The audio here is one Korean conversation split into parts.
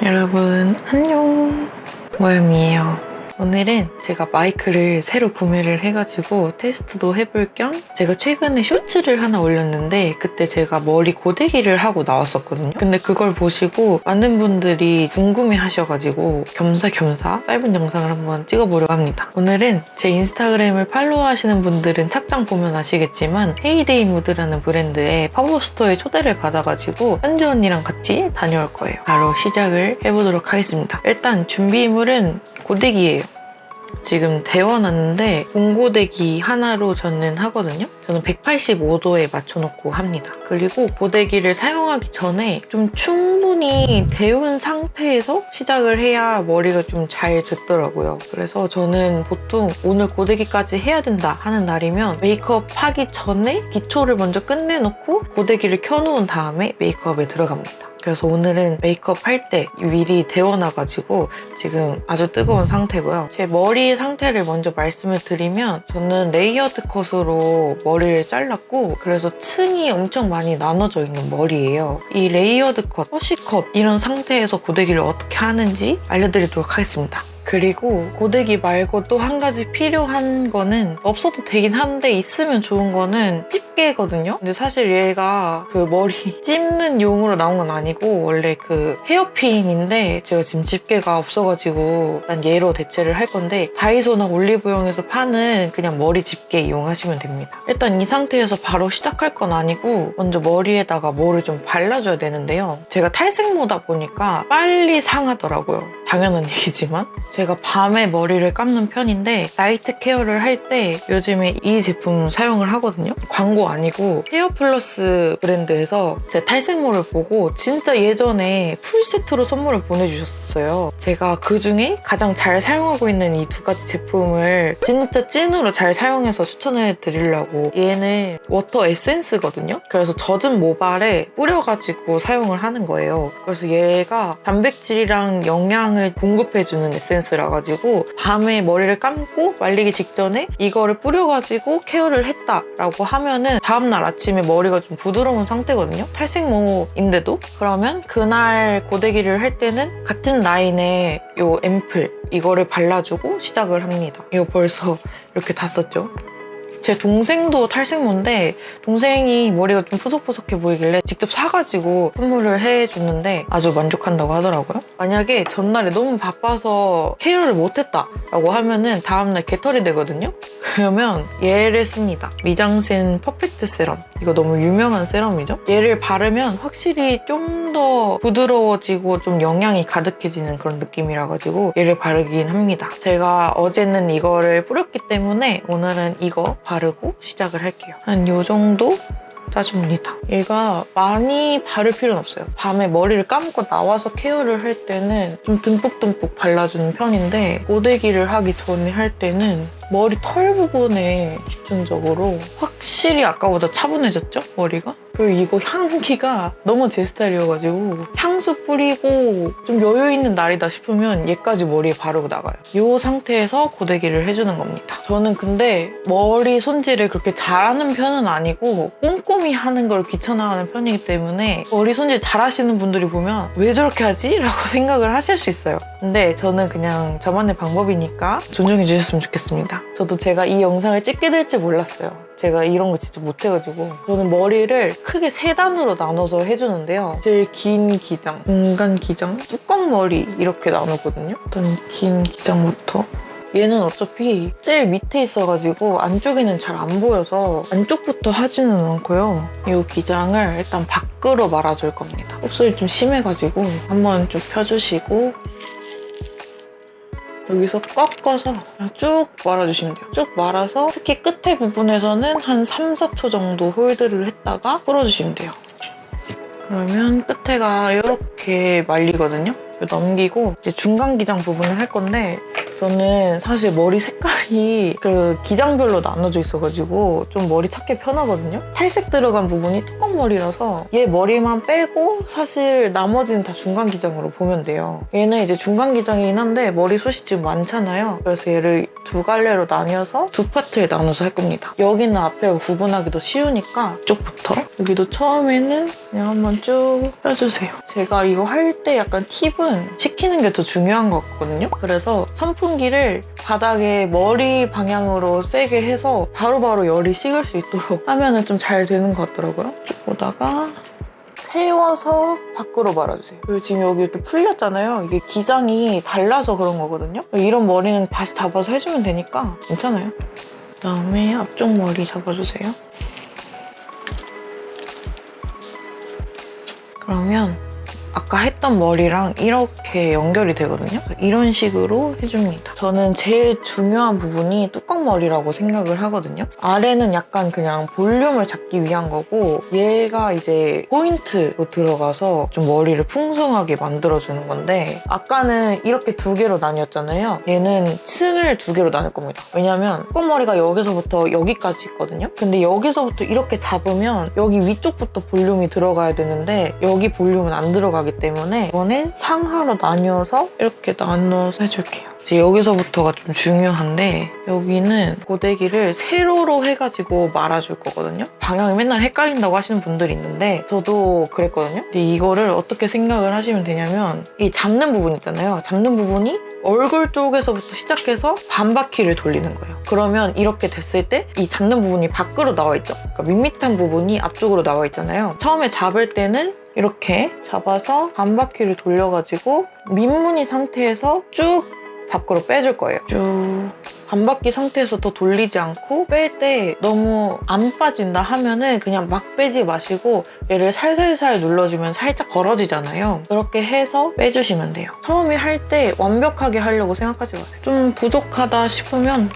여러분 안녕, 모염이에요. 오늘은 제가 마이크를 새로 구매를 해가지고 테스트도 해볼 겸 제가 최근에 쇼츠를 하나 올렸는데 그때 제가 머리 고데기를 하고 나왔었거든요. 근데 그걸 보시고 많은 분들이 궁금해 하셔가지고 겸사겸사 짧은 영상을 한번 찍어보려고 합니다. 오늘은 제 인스타그램을 팔로우 하시는 분들은 착장 보면 아시겠지만 헤이데이 무드라는 브랜드의 팝업 스토어에 초대를 받아가지고 현지 언니랑 같이 다녀올 거예요. 바로 시작을 해보도록 하겠습니다. 일단 준비물은 고데기예요. 지금 데워놨는데 봉고데기 하나로 저는 하거든요. 저는 185도에 맞춰놓고 합니다. 그리고 고데기를 사용하기 전에 좀 충분히 데운 상태에서 시작을 해야 머리가 좀 잘 듣더라고요. 그래서 저는 보통 오늘 고데기까지 해야 된다 하는 날이면 메이크업 하기 전에 기초를 먼저 끝내놓고 고데기를 켜놓은 다음에 메이크업에 들어갑니다. 그래서 오늘은 메이크업 할 때 미리 데워놔가지고 지금 아주 뜨거운 상태고요. 제 머리 상태를 먼저 말씀을 드리면 저는 레이어드 컷으로 머리를 잘랐고 그래서 층이 엄청 많이 나눠져 있는 머리예요. 이 레이어드 컷, 허쉬컷 이런 상태에서 고데기를 어떻게 하는지 알려드리도록 하겠습니다. 그리고 고데기 말고 또 한 가지 필요한 거는 없어도 되긴 한데 있으면 좋은 거는 집게거든요. 근데 사실 얘가 그 머리 찝는 용으로 나온 건 아니고 원래 그 헤어핀인데 제가 지금 집게가 없어가지고 일단 얘로 대체를 할 건데 다이소나 올리브영에서 파는 그냥 머리 집게 이용하시면 됩니다. 일단 이 상태에서 바로 시작할 건 아니고 먼저 머리에다가 뭐를 좀 발라줘야 되는데요. 제가 탈색모다 보니까 빨리 상하더라고요. 당연한 얘기지만 제가 밤에 머리를 감는 편인데 나이트 케어를 할 때 요즘에 이 제품 사용을 하거든요. 광고 아니고 헤어플러스 브랜드에서 제 탈색모를 보고 진짜 예전에 풀세트로 선물을 보내주셨어요. 제가 그중에 가장 잘 사용하고 있는 이 두 가지 제품을 진짜 찐으로 잘 사용해서 추천을 드리려고. 얘는 워터 에센스거든요. 그래서 젖은 모발에 뿌려가지고 사용을 하는 거예요. 그래서 얘가 단백질이랑 영양을 공급해주는 에센스라 가지고 밤에 머리를 감고 말리기 직전에 이거를 뿌려가지고 케어를 했다라고 하면은 다음날 아침에 머리가 좀 부드러운 상태거든요. 탈색모인데도. 그러면 그날 고데기를 할 때는 같은 라인에 요 앰플 이거를 발라주고 시작을 합니다. 이거 벌써 이렇게 다 썼죠. 제 동생도 탈색모인데 동생이 머리가 좀 푸석푸석해 보이길래 직접 사가지고 선물을 해줬는데 아주 만족한다고 하더라고요. 만약에 전날에 너무 바빠서 케어를 못했다라고 하면은 다음날 개털이 되거든요. 그러면 얘를 씁니다. 미장센 퍼펙트 세럼. 이거 너무 유명한 세럼이죠. 얘를 바르면 확실히 좀 더 부드러워지고 좀 영양이 가득해지는 그런 느낌이라 가지고 얘를 바르긴 합니다. 제가 어제는 이거를 뿌렸기 때문에 오늘은 이거 바르고 시작을 할게요. 한 요 정도 짜줍니다. 얘가 많이 바를 필요는 없어요. 밤에 머리를 감고 나와서 케어를 할 때는 좀 듬뿍듬뿍 발라주는 편인데 고데기를 하기 전에 할 때는 머리 털 부분에 집중적으로 확실히 아까보다 차분해졌죠? 머리가? 그리고 이거 향기가 너무 제 스타일이어가지고 향수 뿌리고 좀 여유 있는 날이다 싶으면 얘까지 머리에 바르고 나가요. 이 상태에서 고데기를 해주는 겁니다. 저는 근데 머리 손질을 그렇게 잘하는 편은 아니고 꼼꼼히 하는 걸 귀찮아하는 편이기 때문에 머리 손질 잘하시는 분들이 보면 왜 저렇게 하지? 라고 생각을 하실 수 있어요. 근데 저는 그냥 저만의 방법이니까 존중해 주셨으면 좋겠습니다. 저도 제가 이 영상을 찍게 될 줄 몰랐어요. 제가 이런 거 진짜 못해가지고. 저는 머리를 크게 3단으로 나눠서 해주는데요. 제일 긴 기장, 중간 기장, 뚜껑 머리 이렇게 나누거든요. 일단 긴 기장부터. 얘는 어차피 제일 밑에 있어가지고 안쪽에는 잘 안 보여서 안쪽부터 하지는 않고요. 이 기장을 일단 밖으로 말아줄 겁니다. 곱슬이 좀 심해가지고 한번 쭉 펴주시고 여기서 꺾어서 그냥 쭉 말아주시면 돼요. 쭉 말아서 특히 끝에 부분에서는 한 3, 4초 정도 홀드를 했다가 풀어주시면 돼요. 그러면 끝에가 이렇게 말리거든요. 넘기고 이제 중간 기장 부분을 할 건데 저는 사실 머리 색깔이 그 기장별로 나눠져 있어가지고 좀 머리 찾기 편하거든요. 탈색 들어간 부분이 뚜껑머리라서 얘 머리만 빼고 사실 나머지는 다 중간 기장으로 보면 돼요. 얘는 이제 중간 기장이긴 한데 머리숱이 지금 많잖아요. 그래서 얘를 두 갈래로 나뉘어서 두 파트에 나눠서 할 겁니다. 여기는 앞에 구분하기도 쉬우니까 이쪽부터 여기도 처음에는 그냥 한번 쭉 펴주세요. 제가 이거 할 때 약간 팁은 식히는 게 더 중요한 것 같거든요. 그래서 선풍기를 바닥에 머리 방향으로 세게 해서 바로바로 열이 식을 수 있도록 하면 좀 잘 되는 것 같더라고요. 쭉 보다가 세워서 밖으로 말아주세요. 그리고 지금 여기 이렇게 풀렸잖아요. 이게 기장이 달라서 그런 거거든요. 이런 머리는 다시 잡아서 해주면 되니까 괜찮아요. 그다음에 앞쪽 머리 잡아주세요. 그러면 아까 했던 머리랑 이렇게 연결이 되거든요. 이런 식으로 해줍니다. 저는 제일 중요한 부분이 뚜껑머리라고 생각을 하거든요. 아래는 약간 그냥 볼륨을 잡기 위한 거고 얘가 이제 포인트로 들어가서 좀 머리를 풍성하게 만들어주는 건데 아까는 이렇게 두 개로 나뉘었잖아요. 얘는 층을 두 개로 나눌 겁니다. 왜냐면 뚜껑머리가 여기서부터 여기까지 있거든요. 근데 여기서부터 이렇게 잡으면 여기 위쪽부터 볼륨이 들어가야 되는데 여기 볼륨은 안 들어가기 때문에 이번엔 상하로 나뉘어서 이렇게 나눠서 해줄게요. 이제 여기서부터가 좀 중요한데 여기는 고데기를 세로로 해가지고 말아줄 거거든요. 방향이 맨날 헷갈린다고 하시는 분들이 있는데 저도 그랬거든요. 근데 이거를 어떻게 생각을 하시면 되냐면 이 잡는 부분 있잖아요. 잡는 부분이 얼굴 쪽에서부터 시작해서 반바퀴를 돌리는 거예요. 그러면 이렇게 됐을 때 이 잡는 부분이 밖으로 나와 있죠. 그러니까 밋밋한 부분이 앞쪽으로 나와 있잖아요. 처음에 잡을 때는 이렇게 잡아서 반바퀴를 돌려가지고 민무늬 상태에서 쭉 밖으로 빼줄 거예요. 쭉 반바퀴 상태에서 더 돌리지 않고 뺄 때 너무 안 빠진다 하면은 그냥 막 빼지 마시고 얘를 살살살 눌러주면 살짝 벌어지잖아요. 그렇게 해서 빼주시면 돼요. 처음에 할 때 완벽하게 하려고 생각하지 마세요. 좀 부족하다 싶으면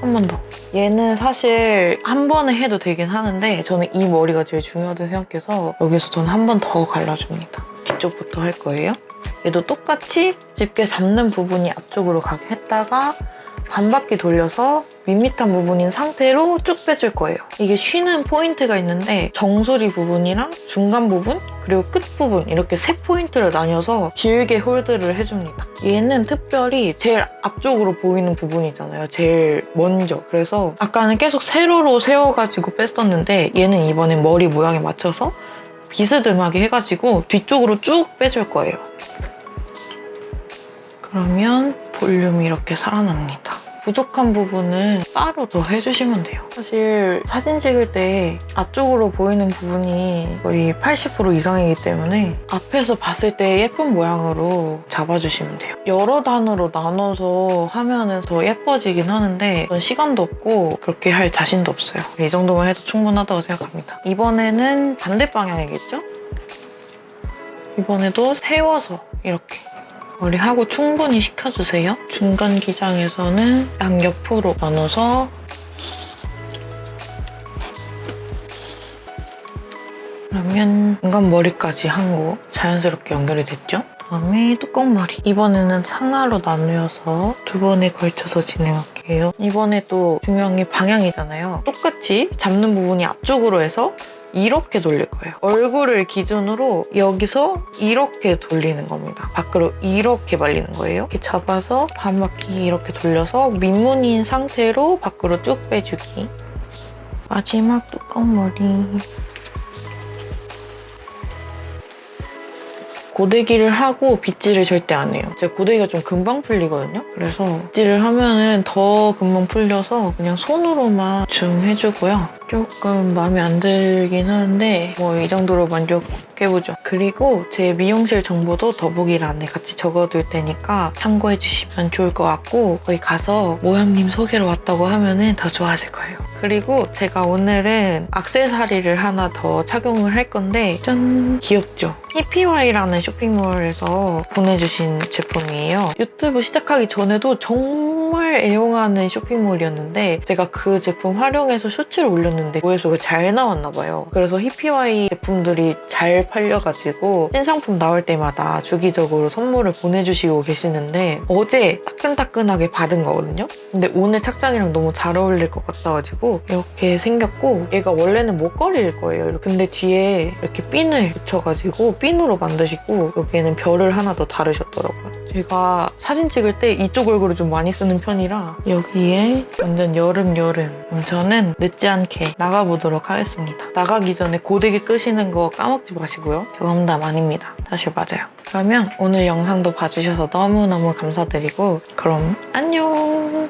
한 번 더. 얘는 사실 한 번에 해도 되긴 하는데 저는 이 머리가 제일 중요하다고 생각해서 여기서 저는 한 번 더 갈라줍니다. 뒤쪽부터 할 거예요. 얘도 똑같이 집게 잡는 부분이 앞쪽으로 가게 했다가 반바퀴 돌려서 밋밋한 부분인 상태로 쭉 빼줄 거예요. 이게 쉬는 포인트가 있는데 정수리 부분이랑 중간 부분 그리고 끝 부분 이렇게 세 포인트를 나뉘어서 길게 홀드를 해줍니다. 얘는 특별히 제일 앞쪽으로 보이는 부분이잖아요. 제일 먼저. 그래서 아까는 계속 세로로 세워가지고 뺐었는데 얘는 이번엔 머리 모양에 맞춰서 비스듬하게 해가지고 뒤쪽으로 쭉 빼줄 거예요. 그러면 볼륨이 이렇게 살아납니다. 부족한 부분은 따로 더 해주시면 돼요. 사실 사진 찍을 때 앞쪽으로 보이는 부분이 거의 80% 이상이기 때문에 앞에서 봤을 때 예쁜 모양으로 잡아주시면 돼요. 여러 단으로 나눠서 하면 더 예뻐지긴 하는데 전 시간도 없고 그렇게 할 자신도 없어요. 이 정도만 해도 충분하다고 생각합니다. 이번에는 반대 방향이겠죠? 이번에도 세워서 이렇게 머리하고 충분히 식혀주세요. 중간 기장에서는 양옆으로 나눠서 그러면 중간 머리까지 한 거 자연스럽게 연결이 됐죠? 그다음에 뚜껑머리. 이번에는 상하로 나누어서 두 번에 걸쳐서 진행할게요. 이번에 또 중요한 게 방향이잖아요. 똑같이 잡는 부분이 앞쪽으로 해서 이렇게 돌릴 거예요. 얼굴을 기준으로 여기서 이렇게 돌리는 겁니다. 밖으로 이렇게 말리는 거예요. 이렇게 잡아서 반바퀴 이렇게 돌려서 민무늬인 상태로 밖으로 쭉 빼주기. 마지막 뚜껑머리. 고데기를 하고 빗질을 절대 안 해요. 제가 고데기가 좀 금방 풀리거든요. 그래서 빗질을 하면은 더 금방 풀려서 그냥 손으로만 좀 해주고요. 조금 마음에 안 들긴 하는데 뭐 이 정도로 만족해보죠. 그리고 제 미용실 정보도 더보기란에 같이 적어둘 테니까 참고해주시면 좋을 것 같고 거기 가서 모양님 소개로 왔다고 하면은 더 좋아하실 거예요. 그리고 제가 오늘은 액세서리를 하나 더 착용을 할 건데 짠! 귀엽죠? 히피와이라는 쇼핑몰에서 보내주신 제품이에요. 유튜브 시작하기 전에도 정말 정말 애용하는 쇼핑몰이었는데 제가 그 제품 활용해서 쇼츠를 올렸는데 조회수가 잘 나왔나 봐요. 그래서 히피와이 제품들이 잘 팔려가지고 신상품 나올 때마다 주기적으로 선물을 보내주시고 계시는데 어제 따끈따끈하게 받은 거거든요. 근데 오늘 착장이랑 너무 잘 어울릴 것 같아가지고 이렇게 생겼고 얘가 원래는 목걸이일 거예요. 근데 뒤에 이렇게 핀을 붙여가지고 핀으로 만드시고 여기에는 별을 하나 더 다르셨더라고요. 제가 사진 찍을 때 이쪽 얼굴을 좀 많이 쓰는 편이라 여기에 완전 여름 그럼 저는 늦지 않게 나가보도록 하겠습니다. 나가기 전에 고데기 끄시는 거 까먹지 마시고요. 경험담 아닙니다. 사실 맞아요. 그러면 오늘 영상도 봐주셔서 너무너무 감사드리고 그럼 안녕.